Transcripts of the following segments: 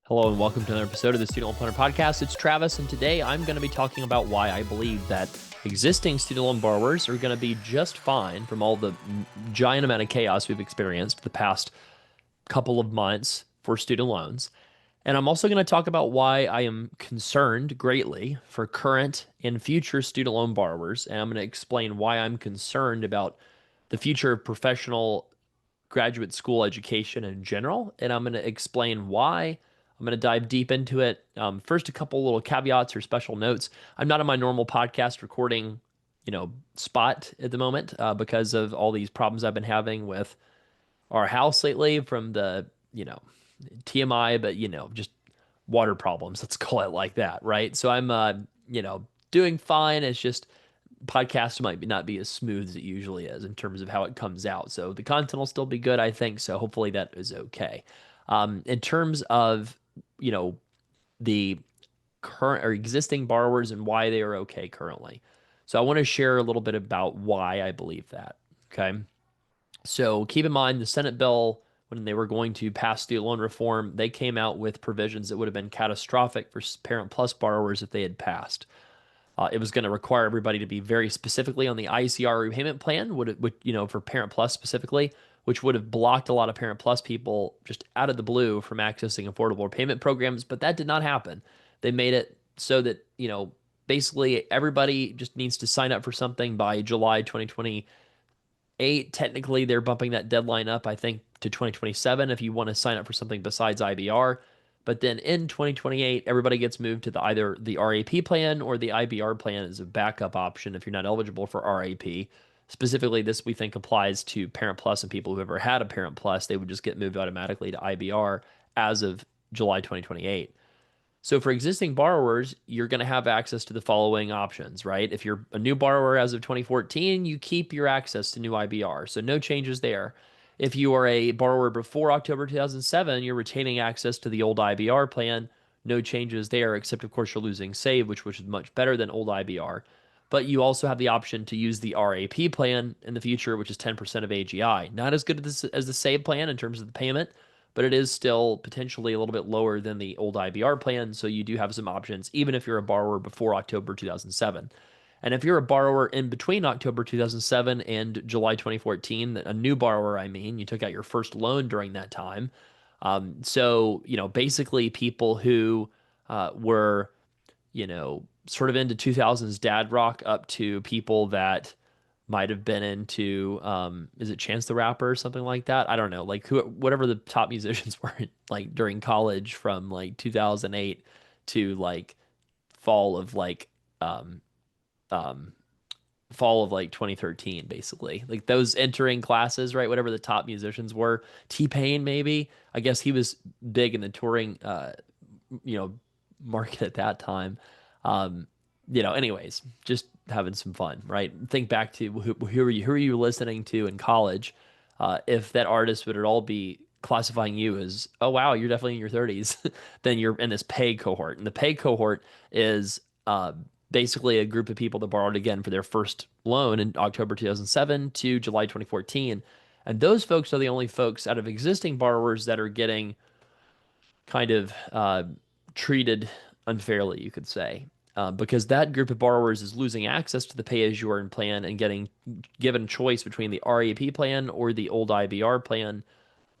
Hello and welcome to another episode of the Student Loan Planner Podcast. It's Travis, and today I'm going to be talking about why I believe that existing student loan borrowers are going to be just fine from all the giant amount of chaos we've experienced the past couple of months for student loans. And I'm also going to talk about why I am concerned greatly for current and future student loan borrowers. And I'm going to explain why I'm concerned about the future of professional graduate school education in general. And I'm going to explain why. I'm going to dive deep into it. First, a couple little caveats or special notes. I'm not on my normal podcast recording, spot at the moment because of all these problems I've been having with our house lately from the, TMI, but, just water problems. Let's call it like that, right? So I'm, doing fine. It's just podcast might not be as smooth as it usually is in terms of how it comes out. So the content will still be good, I think. So hopefully that is okay. In terms of the current or existing borrowers and why they are okay currently. So I want to share a little bit about why I believe that. Okay. So keep in mind the Senate bill, when they were going to pass student loan reform, they came out with provisions that would have been catastrophic for Parent Plus borrowers if they had passed. It was going to require everybody to be very specifically on the ICR repayment plan, for Parent Plus specifically, which would have blocked a lot of Parent Plus people just out of the blue from accessing affordable repayment programs. But that did not happen. They made it so that, basically everybody just needs to sign up for something by July 2028. Technically, they're bumping that deadline up, I think, to 2027 if you want to sign up for something besides IBR. But then in 2028, everybody gets moved to either the RAP plan or the IBR plan as a backup option if you're not eligible for RAP. Specifically, this we think applies to Parent Plus and people who ever had a Parent Plus. They would just get moved automatically to IBR as of July 2028. So for existing borrowers, you're going to have access to the following options, right? If you're a new borrower as of 2014, you keep your access to new IBR. So no changes there. If you are a borrower before October 2007, you're retaining access to the old IBR plan. No changes there, except of course you're losing save, which is much better than old IBR. But you also have the option to use the RAP plan in the future, which is 10% of AGI. Not as good as the save plan in terms of the payment, but it is still potentially a little bit lower than the old IBR plan. So you do have some options, even if you're a borrower before October 2007. And if you're a borrower in between October 2007 and July 2014, a new borrower, I mean, you took out your first loan during that time. Basically people who were, sort of into 2000s dad rock up to people that might have been into, is it Chance the Rapper or something like that? I don't know, like whatever the top musicians were like during college from like 2008 to like fall of like, um, fall of like 2013, basically. Like those entering classes, right? Whatever the top musicians were. T-Pain, maybe. I guess he was big in the touring, you know, market at that time. Anyways, just having some fun, right? Think back to who are you listening to in college? If that artist would at all be classifying you as, oh wow, you're definitely in your 30s, then you're in this pay cohort. And the pay cohort is basically a group of people that borrowed again for their first loan in October 2007 to July 2014. And those folks are the only folks out of existing borrowers that are getting kind of treated unfairly, you could say, because that group of borrowers is losing access to the pay-as-you-earn plan and getting given choice between the RAP plan or the old IBR plan.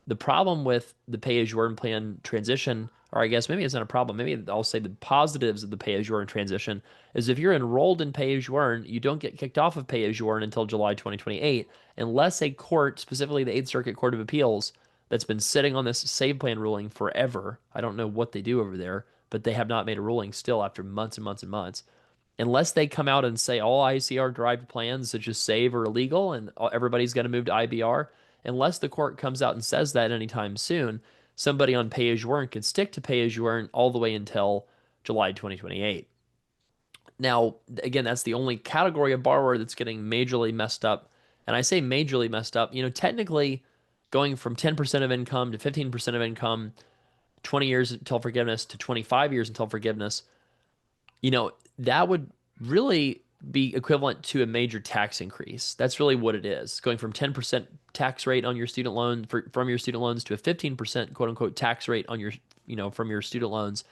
The problem with the pay-as-you-earn plan transition, or I guess maybe it's not a problem, maybe I'll say the positives of the pay-as-you-earn transition, is if you're enrolled in pay-as-you-earn, you don't get kicked off of pay-as-you-earn until July 2028, unless a court, specifically the 8th Circuit Court of Appeals, that's been sitting on this save plan ruling forever. I don't know what they do over there, but they have not made a ruling still after months and months and months. Unless they come out and say all ICR derived plans such as save are illegal and everybody's going to move to IBR, unless the court comes out and says that anytime soon, somebody on pay as you earn can stick to pay as you earn all the way until July 2028. Now, again, that's the only category of borrower that's getting majorly messed up. And I say majorly messed up, technically going from 10% of income to 15% of income, 20 years until forgiveness to 25 years until forgiveness, that would really be equivalent to a major tax increase. That's really what it is. Going from 10% tax rate on your student loan from your student loans to a 15% quote unquote tax rate on your from your student loans,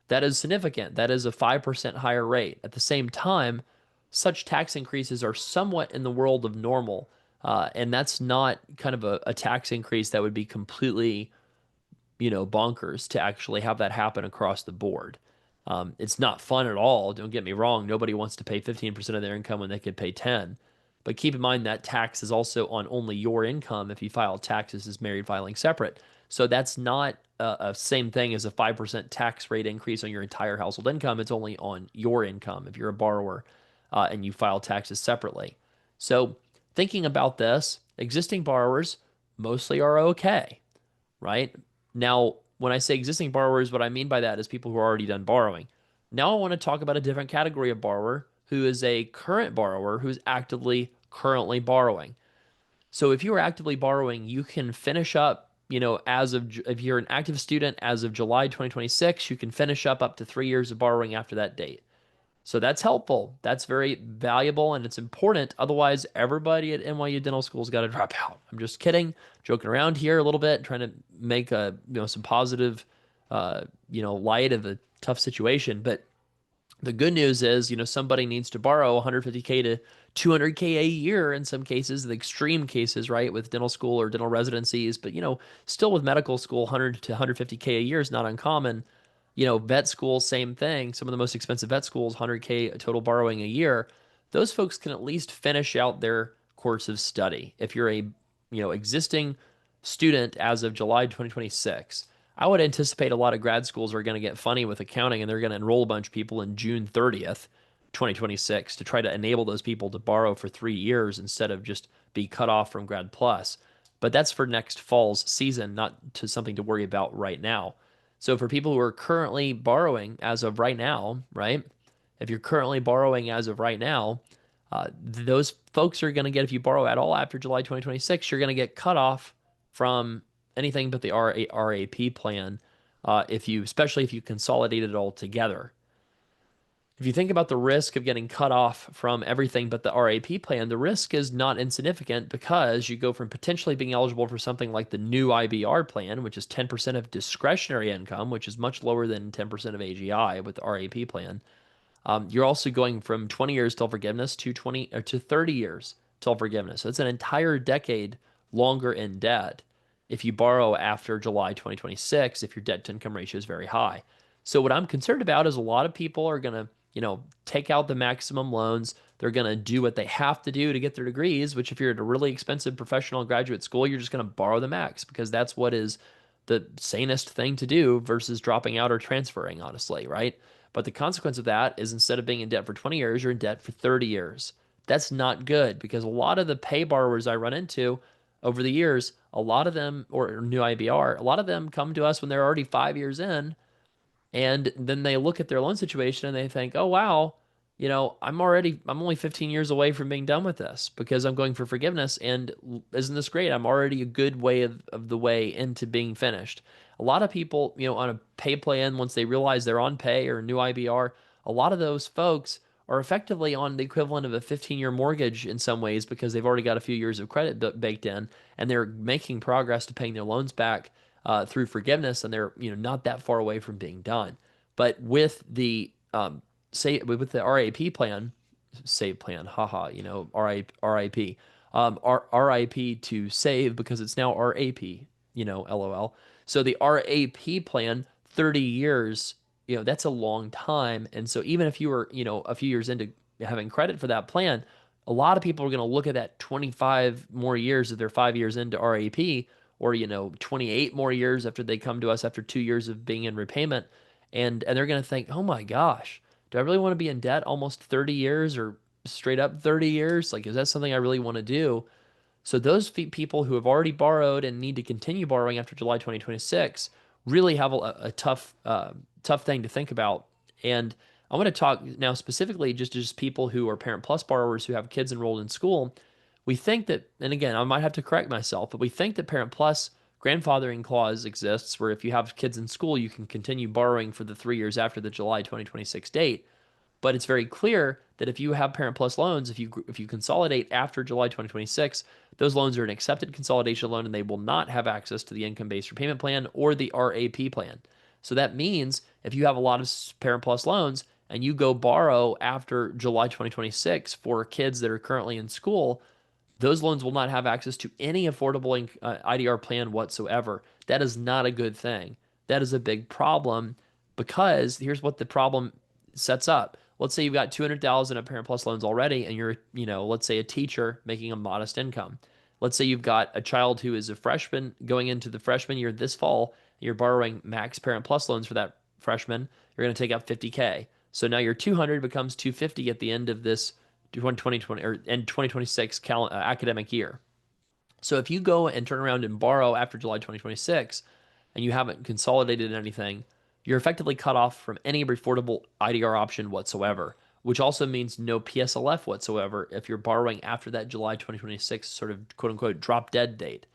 that is significant. That is a 5% higher rate. At the same time, such tax increases are somewhat in the world of normal. And that's not kind of a tax increase that would be completely, bonkers to actually have that happen across the board. It's not fun at all. Don't get me wrong. Nobody wants to pay 15% of their income when they could pay 10. But keep in mind that tax is also on only your income if you file taxes as married filing separate. So that's not a same thing as a 5% tax rate increase on your entire household income. It's only on your income if you're a borrower and you file taxes separately. So thinking about this, existing borrowers mostly are okay, right? Now, when I say existing borrowers, what I mean by that is people who are already done borrowing. Now, I want to talk about a different category of borrower who is a current borrower who's actively currently borrowing. So, if you are actively borrowing, you can finish up, if you're an active student as of July 2026, you can finish up to 3 years of borrowing after that date. So that's helpful. That's very valuable and it's important. Otherwise, everybody at NYU Dental School's got to drop out. I'm just kidding, joking around here a little bit, trying to make some positive, light of a tough situation. But the good news is, somebody needs to borrow 150K to 200K a year in some cases, the extreme cases, right, with dental school or dental residencies. But, still with medical school, 100 to 150K a year is not uncommon. Vet school, same thing. Some of the most expensive vet schools, 100K total borrowing a year. Those folks can at least finish out their course of study. If you're a, existing student as of July 2026, I would anticipate a lot of grad schools are going to get funny with accounting and they're going to enroll a bunch of people in June 30th, 2026 to try to enable those people to borrow for 3 years instead of just be cut off from grad plus. But that's for next fall's season, not to something to worry about right now. So for people who are currently borrowing as of right now, right? If you're currently borrowing as of right now, those folks are going to get, if you borrow at all after July 2026, you're going to get cut off from anything but the RAP plan, especially if you consolidate it all together. If you think about the risk of getting cut off from everything but the RAP plan, the risk is not insignificant because you go from potentially being eligible for something like the new IBR plan, which is 10% of discretionary income, which is much lower than 10% of AGI with the RAP plan. You're also going from 20 years till forgiveness to 30 years till forgiveness. So it's an entire decade longer in debt if you borrow after July 2026, if your debt to income ratio is very high. So what I'm concerned about is a lot of people are going to take out the maximum loans. They're going to do what they have to do to get their degrees, which if you're at a really expensive professional graduate school, you're just going to borrow the max because that's what is the sanest thing to do versus dropping out or transferring, honestly, right? But the consequence of that is instead of being in debt for 20 years, you're in debt for 30 years. That's not good because a lot of the pay borrowers I run into over the years, a lot of them, or new IBR, a lot of them come to us when they're already 5 years in and then they look at their loan situation and they think, oh, wow, I'm only 15 years away from being done with this because I'm going for forgiveness. And isn't this great? I'm already a good way of the way into being finished. A lot of people, on a pay plan, once they realize they're on pay or new IBR, a lot of those folks are effectively on the equivalent of a 15-year mortgage in some ways because they've already got a few years of credit baked in and they're making progress to paying their loans back through forgiveness, and they're not that far away from being done. But with the with the RAP plan, save plan, haha, RIP, RIP to save because it's now RAP, LOL. So the RAP plan, 30 years, that's a long time. And so even if you were, a few years into having credit for that plan, a lot of people are going to look at that 25 more years if they're 5 years into RAP or 28 more years after they come to us after 2 years of being in repayment, and they're going to think, oh my gosh, do I really want to be in debt almost 30 years or straight up 30 years? Like, is that something I really want to do? So those people who have already borrowed and need to continue borrowing after July 2026 really have a tough thing to think about. And I want to talk now specifically just people who are Parent Plus borrowers who have kids enrolled in school. We think that, and again, I might have to correct myself, but we think that Parent Plus grandfathering clause exists where if you have kids in school, you can continue borrowing for the 3 years after the July 2026 date. But it's very clear that if you have Parent Plus loans, if you consolidate after July 2026, those loans are an accepted consolidation loan and they will not have access to the income-based repayment plan or the RAP plan. So that means if you have a lot of Parent Plus loans and you go borrow after July 2026 for kids that are currently in school, those loans will not have access to any affordable IDR plan whatsoever. That is not a good thing. That is a big problem because here's what the problem sets up. Let's say you've got 200,000 of Parent Plus loans already, and you're, let's say a teacher making a modest income. Let's say you've got a child who is a freshman going into the freshman year this fall, and you're borrowing max Parent Plus loans for that freshman. You're going to take out 50K. So now your 200 becomes 250 at the end of this 2020 or end 2026 academic year. So if you go and turn around and borrow after July 2026 and you haven't consolidated anything, you're effectively cut off from any affordable IDR option whatsoever, which also means no PSLF whatsoever if you're borrowing after that July 2026 sort of quote unquote drop dead date,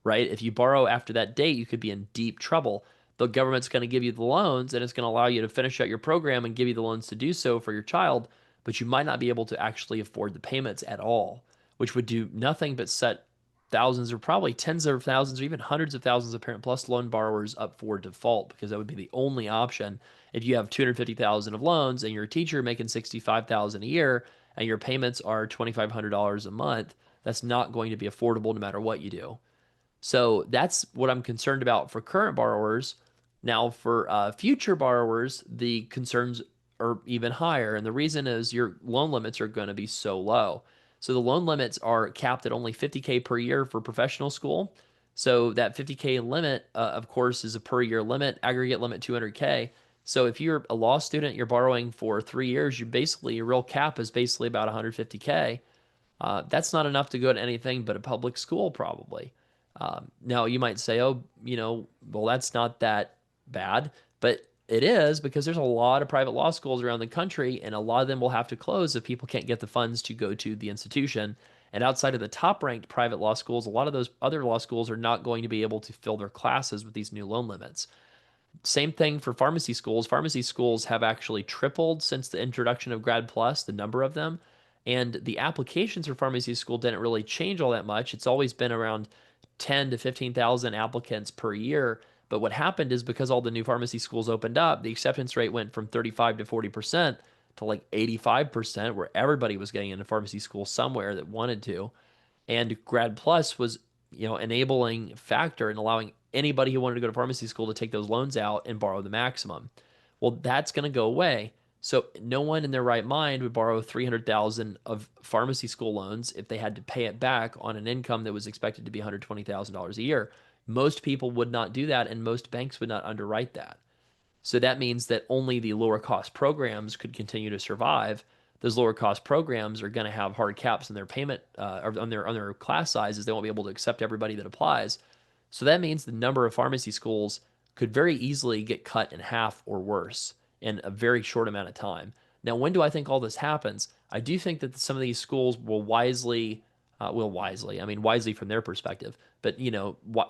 right? If you borrow after that date, you could be in deep trouble. The government's going to give you the loans and it's going to allow you to finish out your program and give you the loans to do so for your child, but you might not be able to actually afford the payments at all, which would do nothing but set thousands or probably tens of thousands or even hundreds of thousands of Parent Plus loan borrowers up for default because that would be the only option. If you have 250,000 of loans and you're a teacher making 65,000 a year and your payments are $2,500 a month, that's not going to be affordable no matter what you do. So that's what I'm concerned about for current borrowers. Now, for future borrowers, the concerns are even higher. And the reason is your loan limits are going to be so low. So the loan limits are capped at only 50K per year for professional school. So that 50K limit, of course, is a per year limit, aggregate limit 200K. So if you're a law student, you're borrowing for 3 years, your real cap is basically about 150K. That's not enough to go to anything but a public school, probably. Now, you might say, oh, well, that's not that bad, but it is because there's a lot of private law schools around the country, and a lot of them will have to close if people can't get the funds to go to the institution. And outside of the top ranked private law schools, a lot of those other law schools are not going to be able to fill their classes with these new loan limits. Same thing for pharmacy schools. Pharmacy schools have actually tripled since the introduction of Grad Plus, the number of them. And the applications for pharmacy school didn't really change all that much. It's always been around 10 to 15,000 applicants per year. But what happened is because all the new pharmacy schools opened up, the acceptance rate went from 35 to 40% to like 85%, where everybody was getting into pharmacy school somewhere that wanted to. And Grad Plus was, enabling factor in allowing anybody who wanted to go to pharmacy school to take those loans out and borrow the maximum. Well, that's going to go away. So no one in their right mind would borrow 300,000 of pharmacy school loans if they had to pay it back on an income that was expected to be $120,000 a year. Most people would not do that, and most banks would not underwrite that. So that means that only the lower cost programs could continue to survive. Those lower cost programs are going to have hard caps on their payment or on their class sizes. They won't be able to accept everybody that applies. So that means the number of pharmacy schools could very easily get cut in half or worse in a very short amount of time. Now, when do I think all this happens? I do think that some of these schools will wisely, I mean, wisely from their perspective, but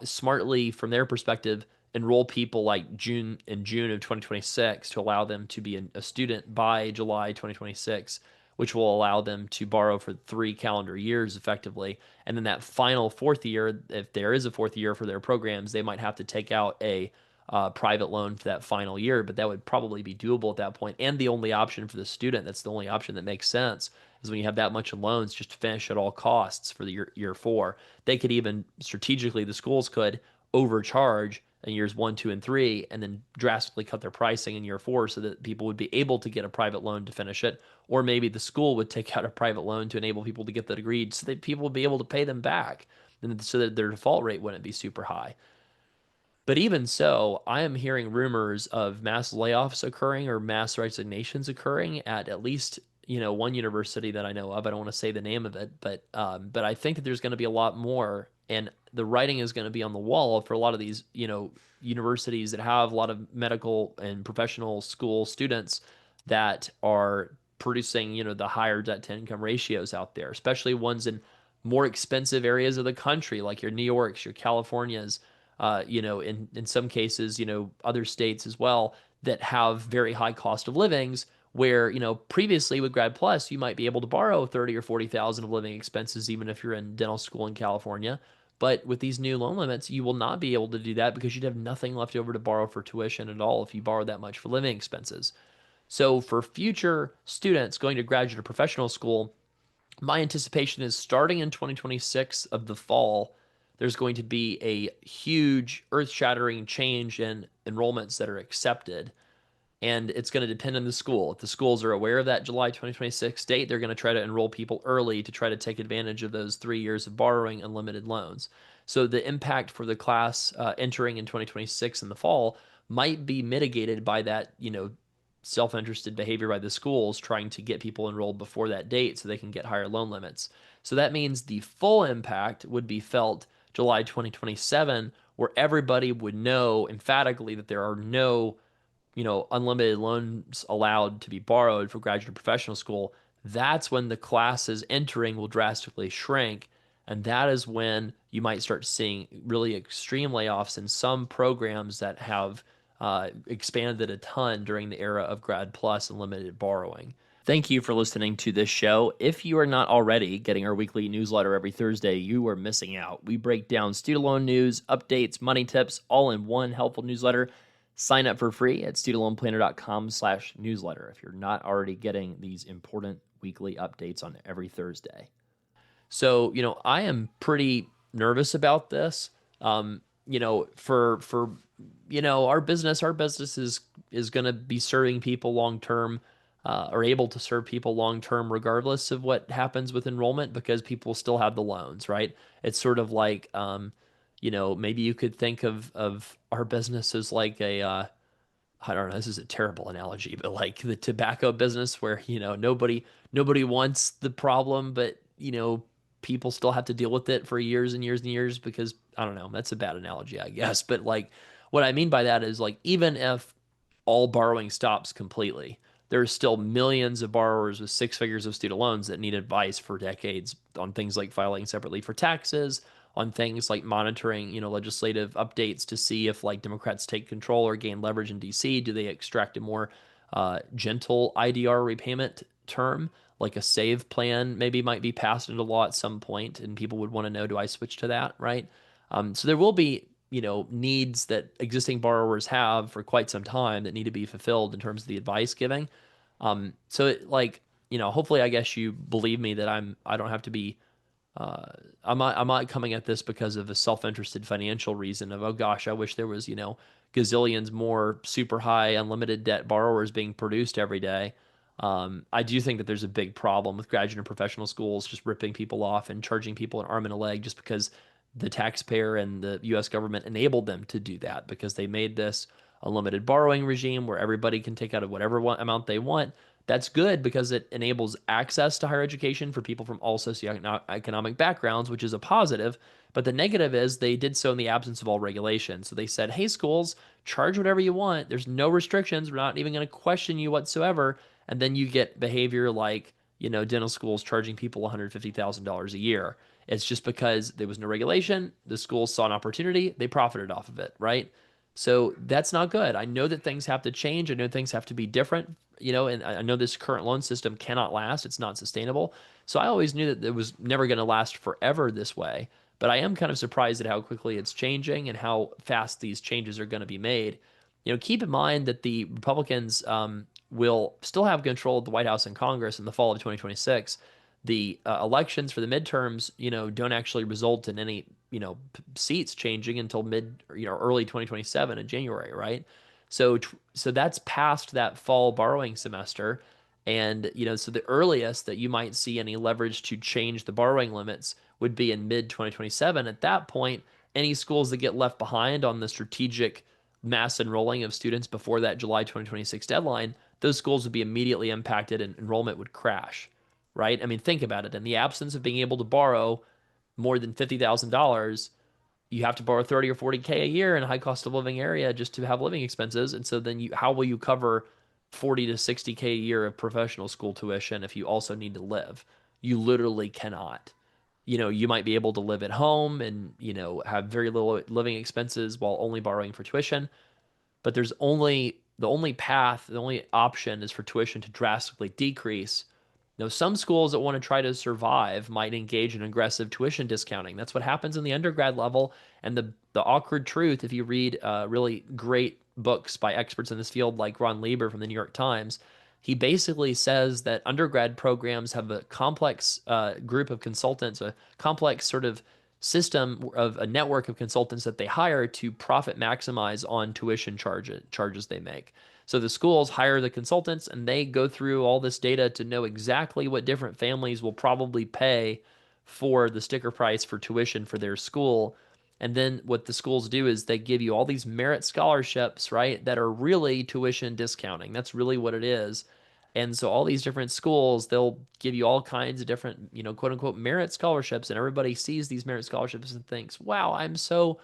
smartly from their perspective, enroll people like June of 2026 to allow them to be a student by July 2026, which will allow them to borrow for 3 calendar years effectively. And then that final fourth year, if there is a fourth year for their programs, they might have to take out a private loan for that final year, but that would probably be doable at that point. And the only option for the student, that's the only option that makes sense, is when you have that much in loans, just to finish at all costs for the year 4. They could even strategically, the schools could overcharge in years 1, 2, and 3, and then drastically cut their pricing in year 4 so that people would be able to get a private loan to finish it. Or maybe the school would take out a private loan to enable people to get the degree so that people would be able to pay them back, and so that their default rate wouldn't be super high. But even so, I am hearing rumors of mass layoffs occurring or mass resignations occurring at least one university that I know of. I don't want to say the name of it, but I think that there's going to be a lot more, and the writing is going to be on the wall for a lot of these universities that have a lot of medical and professional school students that are producing the higher debt to income ratios out there, especially ones in more expensive areas of the country like your New Yorks, your Californias, in some cases, other states as well that have very high cost of livings where, previously with Grad Plus, you might be able to borrow 30 or 40,000 of living expenses, even if you're in dental school in California. But with these new loan limits, you will not be able to do that because you'd have nothing left over to borrow for tuition at all if you borrow that much for living expenses. So for future students going to graduate or professional school, my anticipation is starting in 2026 of the fall, there's going to be a huge earth-shattering change in enrollments that are accepted, and it's going to depend on the school. If the schools are aware of that July 2026 date, they're going to try to enroll people early to try to take advantage of those 3 years of borrowing unlimited loans. So the impact for the class entering in 2026 in the fall might be mitigated by that, self-interested behavior by the schools trying to get people enrolled before that date so they can get higher loan limits. So that means the full impact would be felt July 2027, where everybody would know emphatically that there are no unlimited loans allowed to be borrowed for graduate and professional school. That's when the classes entering will drastically shrink. And that is when you might start seeing really extreme layoffs in some programs that have expanded a ton during the era of Grad Plus and limited borrowing. Thank you for listening to this show. If you are not already getting our weekly newsletter every Thursday, you are missing out. We break down student loan news, updates, money tips, all in one helpful newsletter. Sign up for free at studentloanplanner.com/newsletter if you're not already getting these important weekly updates on every Thursday. So, I am pretty nervous about this. For our business is going to be serving people long term, or able to serve people long term, regardless of what happens with enrollment, because people still have the loans, right? It's sort of like, maybe you could think of our business as like I don't know, this is a terrible analogy, but like the tobacco business where, nobody wants the problem, but people still have to deal with it for years and years and years because I don't know, that's a bad analogy, I guess. But like what I mean by that is like even if all borrowing stops completely, there's still millions of borrowers with six figures of student loans that need advice for decades on things like filing separately for taxes, on things like monitoring, legislative updates to see if like Democrats take control or gain leverage in DC. Do they extract a more gentle IDR repayment term, like a save plan maybe might be passed into law at some point, and people would want to know, do I switch to that, right? So there will be, needs that existing borrowers have for quite some time that need to be fulfilled in terms of the advice giving. Hopefully, I guess you believe me that I don't have to be I'm not coming at this because of a self-interested financial reason of, oh gosh, I wish there was, gazillions more super high unlimited debt borrowers being produced every day. I do think that there's a big problem with graduate and professional schools just ripping people off and charging people an arm and a leg just because the taxpayer and the US government enabled them to do that because they made this unlimited borrowing regime where everybody can take out whatever amount they want. That's good because it enables access to higher education for people from all socioeconomic backgrounds, which is a positive. But the negative is they did so in the absence of all regulation. So they said, hey, schools, charge whatever you want. There's no restrictions. We're not even going to question you whatsoever. And then you get behavior like, dental schools charging people $150,000 a year. It's just because there was no regulation. The schools saw an opportunity. They profited off of it, right? So that's not good. I know that things have to change. I know things have to be different, and I know this current loan system cannot last. It's not sustainable. So I always knew that it was never going to last forever this way. But I am kind of surprised at how quickly it's changing and how fast these changes are going to be made. Keep in mind that the Republicans will still have control of the White House and Congress in the fall of 2026. The elections for the midterms, don't actually result in any, seats changing until early 2027 in January, right? So that's past that fall borrowing semester. And, so the earliest that you might see any leverage to change the borrowing limits would be in mid 2027. At that point, any schools that get left behind on the strategic mass enrolling of students before that July 2026 deadline, those schools would be immediately impacted and enrollment would crash, right? I mean, think about it. In the absence of being able to borrow more than $50,000, you have to borrow 30 or 40K a year in a high cost of living area just to have living expenses. And so then how will you cover 40 to 60K a year of professional school tuition if you also need to live? You literally cannot. You might be able to live at home and, have very little living expenses while only borrowing for tuition. But the only option is for tuition to drastically decrease Now, some schools that want to try to survive might engage in aggressive tuition discounting. That's what happens in the undergrad level. And the awkward truth, if you read really great books by experts in this field, like Ron Lieber from the New York Times, he basically says that undergrad programs have a complex group of consultants, a complex sort of system of a network of consultants that they hire to profit maximize on tuition charges they make. So the schools hire the consultants and they go through all this data to know exactly what different families will probably pay for the sticker price for tuition for their school. And then what the schools do is they give you all these merit scholarships, right, that are really tuition discounting. That's really what it is. And so all these different schools, they'll give you all kinds of different, quote unquote merit scholarships, and everybody sees these merit scholarships and thinks, "Wow, I'm so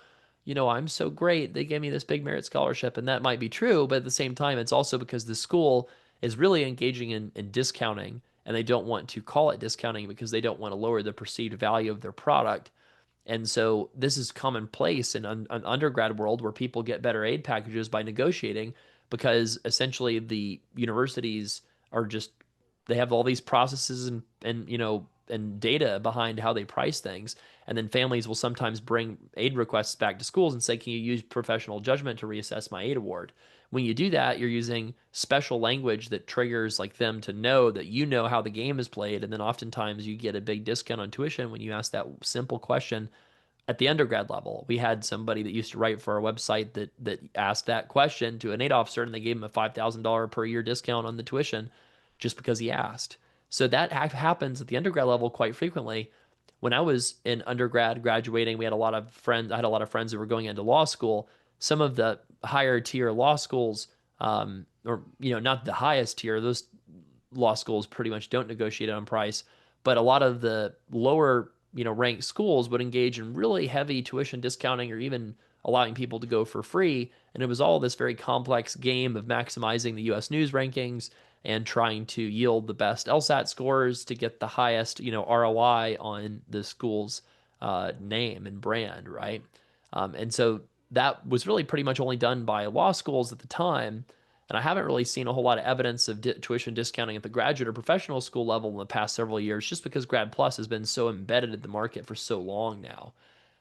great. They gave me this big merit scholarship." And that might be true, but at the same time, it's also because the school is really engaging in discounting, and they don't want to call it discounting because they don't want to lower the perceived value of their product. And so this is commonplace in an undergrad world where people get better aid packages by negotiating because essentially the universities are just they have all these processes and data behind how they price things. And then families will sometimes bring aid requests back to schools and say, "Can you use professional judgment to reassess my aid award?" When you do that, you're using special language that triggers like them to know that you know how the game is played. And then oftentimes you get a big discount on tuition when you ask that simple question at the undergrad level. We had somebody that used to write for our website that asked that question to an aid officer, and they gave him a $5,000 per year discount on the tuition just because he asked. So that happens at the undergrad level quite frequently. When I was in undergrad graduating, we had a lot of friends. I had a lot of friends that were going into law school. Some of the higher tier law schools, or not the highest tier, those law schools pretty much don't negotiate on price, but a lot of the lower ranked schools would engage in really heavy tuition discounting or even allowing people to go for free. And it was all this very complex game of maximizing the US news rankings and trying to yield the best LSAT scores to get the highest ROI on the school's name and brand, right? And so that was really pretty much only done by law schools at the time. And I haven't really seen a whole lot of evidence of tuition discounting at the graduate or professional school level in the past several years, just because Grad Plus has been so embedded in the market for so long now.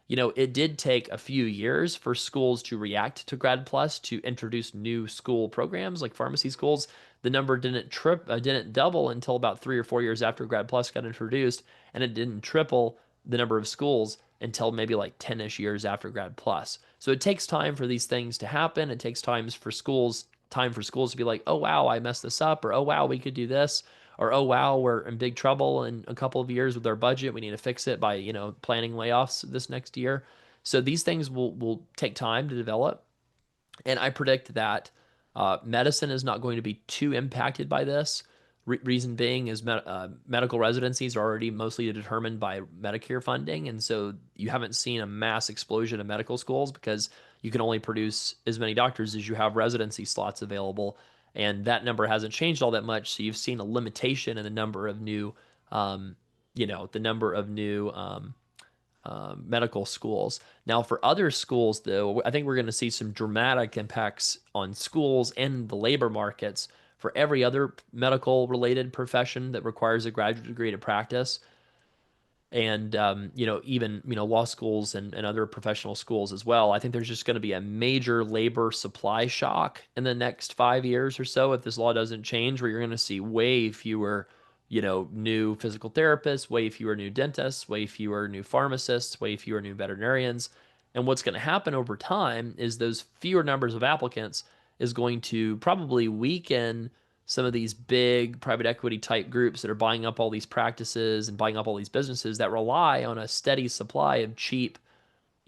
It did take a few years for schools to react to Grad Plus to introduce new school programs like pharmacy schools. The number didn't double until about 3 or 4 years after Grad Plus got introduced, and it didn't triple the number of schools until maybe like 10-ish years after Grad Plus. So it takes time for these things to happen. It takes time for schools to be like, "Oh wow, I messed this up," or "Oh wow, we could do this," or "Oh wow, we're in big trouble in a couple of years with our budget. We need to fix it by, planning layoffs this next year." So these things will take time to develop. And I predict that medicine is not going to be too impacted by this. Reason being is medical residencies are already mostly determined by Medicare funding. And so you haven't seen a mass explosion of medical schools because you can only produce as many doctors as you have residency slots available. And that number hasn't changed all that much. So you've seen a limitation in the number of new, the number of new medical schools. Now, for other schools, though, I think we're going to see some dramatic impacts on schools and the labor markets for every other medical related profession that requires a graduate degree to practice. And, even, law schools and other professional schools as well. I think there's just going to be a major labor supply shock in the next 5 years or so if this law doesn't change, where you're going to see way fewer new physical therapists, way fewer new dentists, way fewer new pharmacists, way fewer new veterinarians. And what's going to happen over time is those fewer numbers of applicants is going to probably weaken some of these big private equity type groups that are buying up all these practices and buying up all these businesses that rely on a steady supply of cheap,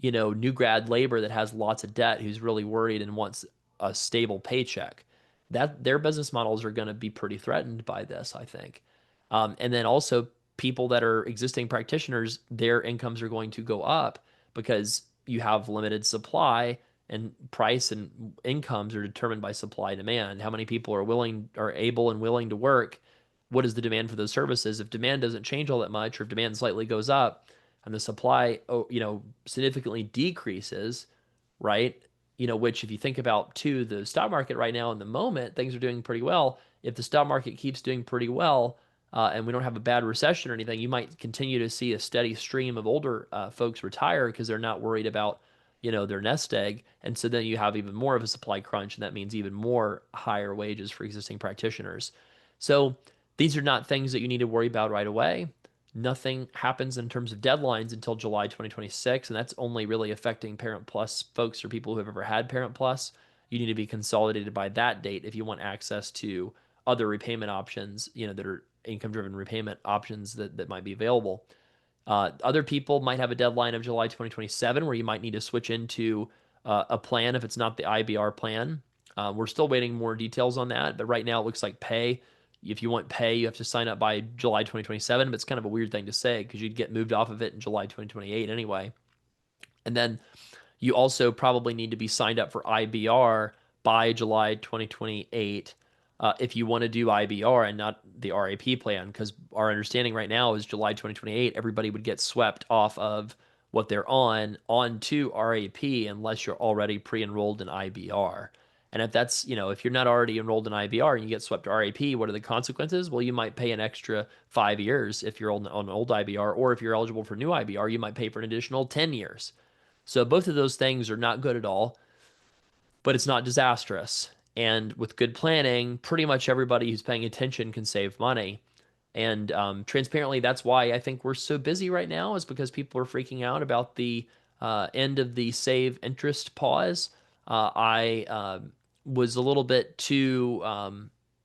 new grad labor that has lots of debt, who's really worried and wants a stable paycheck. That their business models are going to be pretty threatened by this, I think. And then also people that are existing practitioners, their incomes are going to go up because you have limited supply, and price and incomes are determined by supply and demand. How many people are able and willing to work? What is the demand for those services? If demand doesn't change all that much, or if demand slightly goes up and the supply, significantly decreases, right? Which if you think about too, the stock market right now in the moment, things are doing pretty well. If the stock market keeps doing pretty well, and we don't have a bad recession or anything, you might continue to see a steady stream of older folks retire because they're not worried about, their nest egg. And so then you have even more of a supply crunch, and that means even more higher wages for existing practitioners. So these are not things that you need to worry about right away. Nothing happens in terms of deadlines until July 2026, and that's only really affecting Parent Plus folks or people who have ever had Parent Plus. You need to be consolidated by that date if you want access to other repayment options, that are income-driven repayment options that might be available. Other people might have a deadline of July 2027 where you might need to switch into a plan if it's not the IBR plan. We're still waiting more details on that, but right now it looks like pay. If you want pay, you have to sign up by July 2027, but it's kind of a weird thing to say because you'd get moved off of it in July 2028 anyway. And then you also probably need to be signed up for IBR by July 2028 if you want to do IBR and not the RAP plan, because our understanding right now is July 2028, everybody would get swept off of what they're onto RAP unless you're already pre-enrolled in IBR. And if that's, if you're not already enrolled in IBR and you get swept to RAP, what are the consequences? Well, you might pay an extra 5 years if you're on old IBR, or if you're eligible for new IBR, you might pay for an additional 10 years. So both of those things are not good at all, but it's not disastrous. And with good planning, pretty much everybody who's paying attention can save money. And transparently, that's why I think we're so busy right now, is because people are freaking out about the end of the save interest pause. I was a little bit too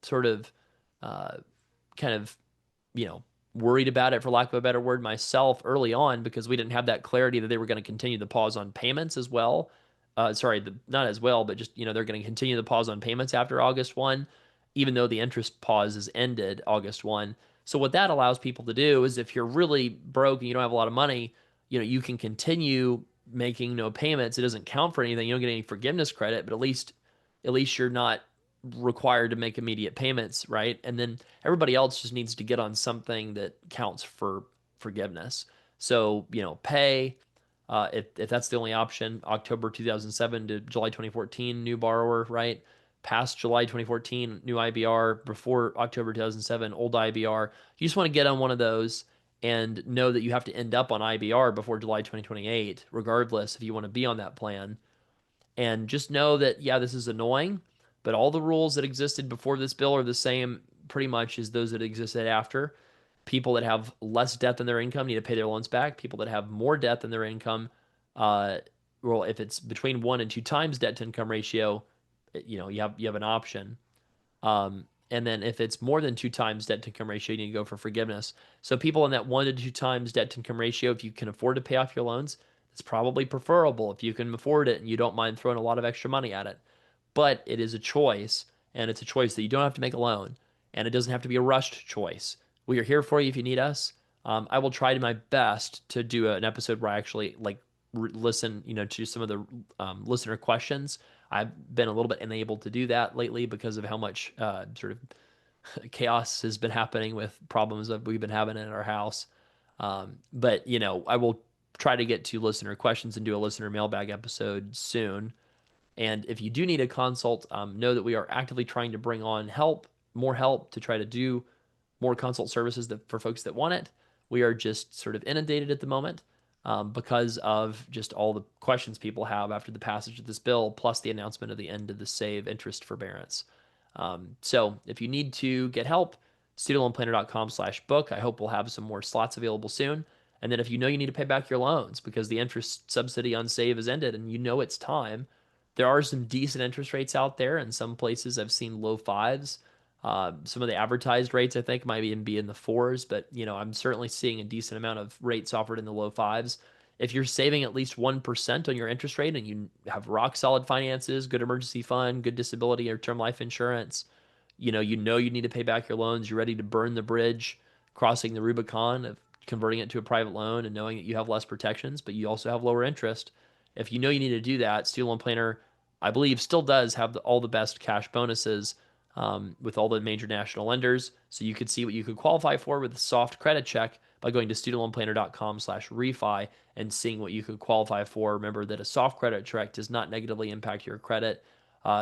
sort of kind of, you know, worried about it, for lack of a better word, myself early on, because we didn't have that clarity that they were going to continue the pause on payments as well. Not as well, but just, they're going to continue the pause on payments after August 1, even though the interest pause is ended August 1. So what that allows people to do is, if you're really broke and you don't have a lot of money, you can continue making no payments. It doesn't count for anything. You don't get any forgiveness credit, but at least you're not required to make immediate payments, right? And then everybody else just needs to get on something that counts for forgiveness. So, pay, if that's the only option, October 2007 to July 2014, new borrower, right? Past July 2014, new IBR, before October 2007, old IBR. You just want to get on one of those and know that you have to end up on IBR before July 2028, regardless if you want to be on that plan. And just know that, yeah, this is annoying, but all the rules that existed before this bill are the same pretty much as those that existed after. People that have less debt than their income need to pay their loans back. People that have more debt than their income, uh, well, if it's between 1 and 2 times debt to income ratio, you have an option. And then if it's more than 2 times debt to income ratio, you need to go for forgiveness. So people in that 1 to 2 times debt to income ratio, if you can afford to pay off your loans, it's probably preferable if you can afford it and you don't mind throwing a lot of extra money at it. But it is a choice, and it's a choice that you don't have to make alone, and it doesn't have to be a rushed choice. We are here for you if you need us. I will try to my best to do an episode where I actually listen, to some of the listener questions. I've been a little bit unable to do that lately because of how much sort of chaos has been happening with problems that we've been having in our house. But I will try to get to listener questions and do a listener mailbag episode soon. And if you do need a consult, know that we are actively trying to bring on more help to try to do more consult services for folks that want it. We are just sort of inundated at the moment because of just all the questions people have after the passage of this bill, plus the announcement of the end of the save interest forbearance. So if you need to get help, studentloanplanner.com/book. I hope we'll have some more slots available soon. And then if you need to pay back your loans because the interest subsidy on save has ended and it's time, there are some decent interest rates out there. In some places, I've seen low fives. Some of the advertised rates, I think, might even be in the fours, but I'm certainly seeing a decent amount of rates offered in the low fives. If you're saving at least 1% on your interest rate and you have rock solid finances, good emergency fund, good disability or term life insurance, you need to pay back your loans, you're ready to burn the bridge, crossing the Rubicon of converting it to a private loan and knowing that you have less protections, but you also have lower interest. If you need to do that, Student Loan Planner, I believe, still does have all the best cash bonuses with all the major national lenders. So you could see what you could qualify for with a soft credit check by going to studentloanplanner.com/refi and seeing what you could qualify for. Remember that a soft credit check does not negatively impact your credit.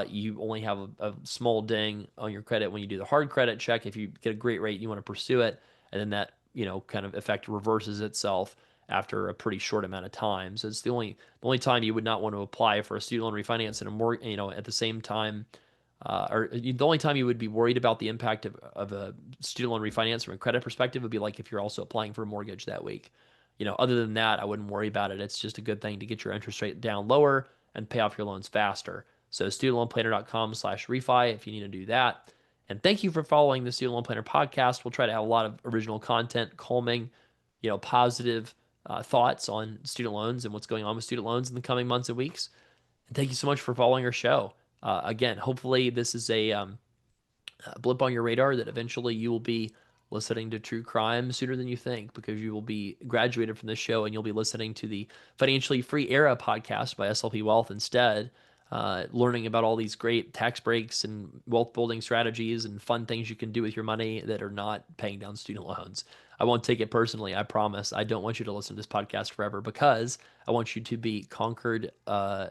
You only have a small ding on your credit when you do the hard credit check. If you get a great rate, you want to pursue it, and then that kind of effect reverses itself after a pretty short amount of time. So it's the only time you would not want to apply for a student loan refinance and a more at the same time. Or the only time you would be worried about the impact of a student loan refinance from a credit perspective would be like if you're also applying for a mortgage that week. Other than that, I wouldn't worry about it. It's just a good thing to get your interest rate down lower and pay off your loans faster. So studentloanplanner.com/refi if you need to do that. And thank you for following the Student Loan Planner podcast. We'll try to have a lot of original content, calming, positive thoughts on student loans and what's going on with student loans in the coming months and weeks. And thank you so much for following our show. Again, hopefully this is a blip on your radar that eventually you will be listening to true crime sooner than you think, because you will be graduated from this show and you'll be listening to the Financially Free Era podcast by SLP Wealth instead, learning about all these great tax breaks and wealth building strategies and fun things you can do with your money that are not paying down student loans. I won't take it personally, I promise. I don't want you to listen to this podcast forever, because I want you to be conquered. I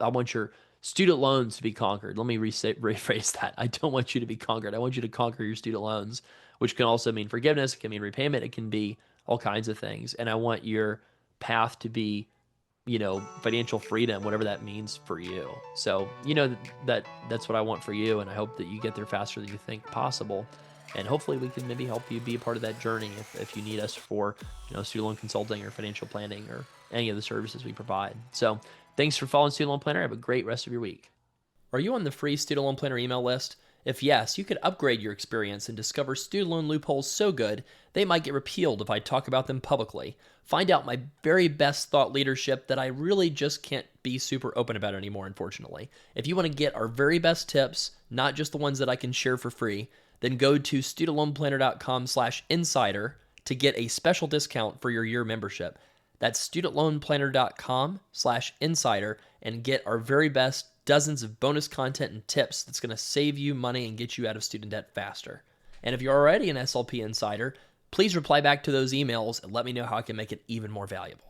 want your student loans to be conquered. Let me rephrase that. I don't want you to be conquered. I want you to conquer your student loans, which can also mean forgiveness. It can mean repayment. It can be all kinds of things. And I want your path to be, financial freedom, whatever that means for you. So, that's what I want for you. And I hope that you get there faster than you think possible. And hopefully we can maybe help you be a part of that journey if you need us for, student loan consulting or financial planning or any of the services we provide. So thanks for following Student Loan Planner. Have a great rest of your week. Are you on the free Student Loan Planner email list? If yes, you could upgrade your experience and discover student loan loopholes so good they might get repealed if I talk about them publicly. Find out my very best thought leadership that I really just can't be super open about anymore, unfortunately. If you want to get our very best tips, not just the ones that I can share for free, then go to studentloanplanner.com/insider to get a special discount for your year membership. That's studentloanplanner.com/insider and get our very best dozens of bonus content and tips that's going to save you money and get you out of student debt faster. And if you're already an SLP insider, please reply back to those emails and let me know how I can make it even more valuable.